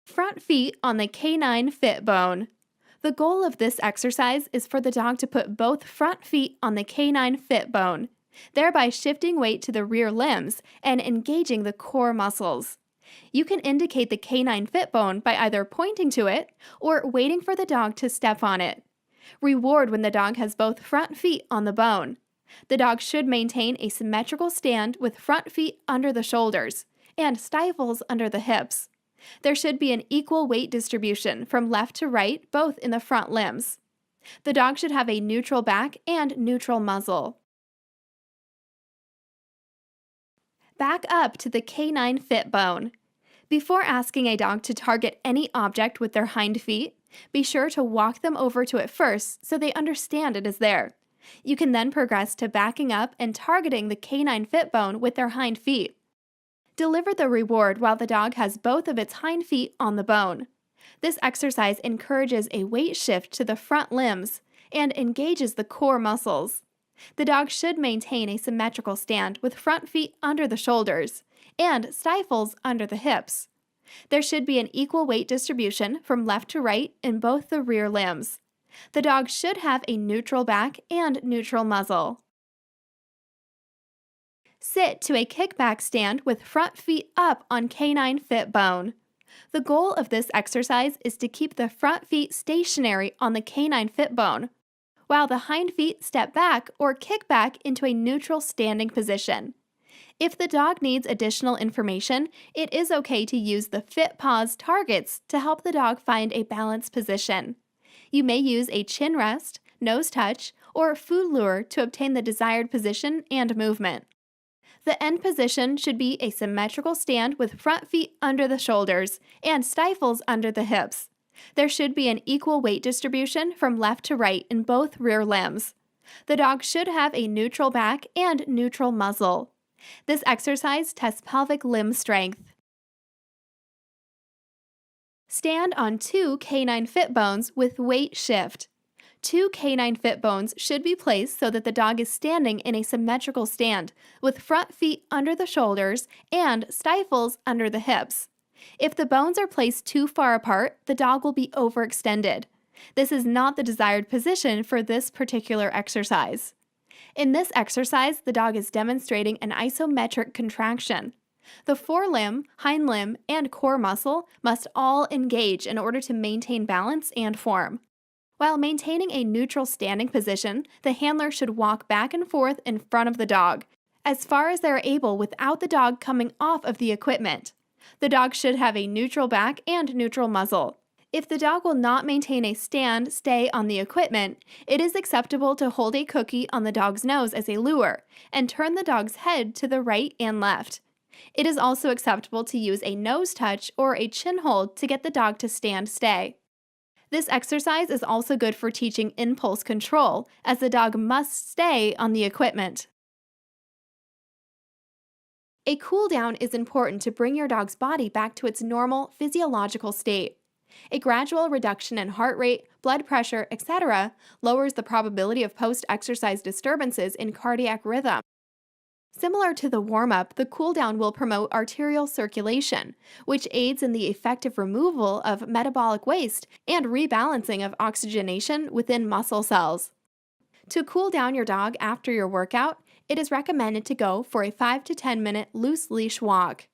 Front feet on the K9FITbone. The goal of this exercise is for the dog to put both front feet on the K9FITbone, thereby shifting weight to the rear limbs and engaging the core muscles. You can indicate the K9FITbone by either pointing to it or waiting for the dog to step on it. Reward when the dog has both front feet on the bone. The dog should maintain a symmetrical stand with front feet under the shoulders and stifles under the hips. There should be an equal weight distribution from left to right, both in the front limbs. The dog should have a neutral back and neutral muzzle. Back up to the K9FITbone. Before asking a dog to target any object with their hind feet, be sure to walk them over to it first so they understand it is there. You can then progress to backing up and targeting the K9FITbone with their hind feet. Deliver the reward while the dog has both of its hind feet on the bone. This exercise encourages a weight shift to the front limbs and engages the core muscles. The dog should maintain a symmetrical stand with front feet under the shoulders and stifles under the hips. There should be an equal weight distribution from left to right in both the rear limbs. The dog should have a neutral back and neutral muzzle. Sit to a kickback stand with front feet up on K9FITbone. The goal of this exercise is to keep the front feet stationary on the K9FITbone, while the hind feet step back or kick back into a neutral standing position. If the dog needs additional information, it is okay to use the FitPaws targets to help the dog find a balanced position. You may use a chin rest, nose touch, or food lure to obtain the desired position and movement. The end position should be a symmetrical stand with front feet under the shoulders and stifles under the hips. There should be an equal weight distribution from left to right in both rear limbs. The dog should have a neutral back and neutral muzzle. This exercise tests pelvic limb strength. Stand on 2 K9FITbones with weight shift. 2 K9FITbones should be placed so that the dog is standing in a symmetrical stand, with front feet under the shoulders and stifles under the hips. If the bones are placed too far apart, the dog will be overextended. This is not the desired position for this particular exercise. In this exercise, the dog is demonstrating an isometric contraction. The forelimb, hind limb, and core muscle must all engage in order to maintain balance and form. While maintaining a neutral standing position, the handler should walk back and forth in front of the dog, as far as they are able without the dog coming off of the equipment. The dog should have a neutral back and neutral muzzle. If the dog will not maintain a stay on the equipment, it is acceptable to hold a cookie on the dog's nose as a lure and turn the dog's head to the right and left. It is also acceptable to use a nose touch or a chin hold to get the dog to stay. This exercise is also good for teaching impulse control, as the dog must stay on the equipment. A cool down is important to bring your dog's body back to its normal physiological state. A gradual reduction in heart rate, blood pressure, etc. lowers the probability of post-exercise disturbances in cardiac rhythm. Similar to the warm-up, the cool-down will promote arterial circulation, which aids in the effective removal of metabolic waste and rebalancing of oxygenation within muscle cells. To cool down your dog after your workout, it is recommended to go for a 5 to 10 minute loose leash walk.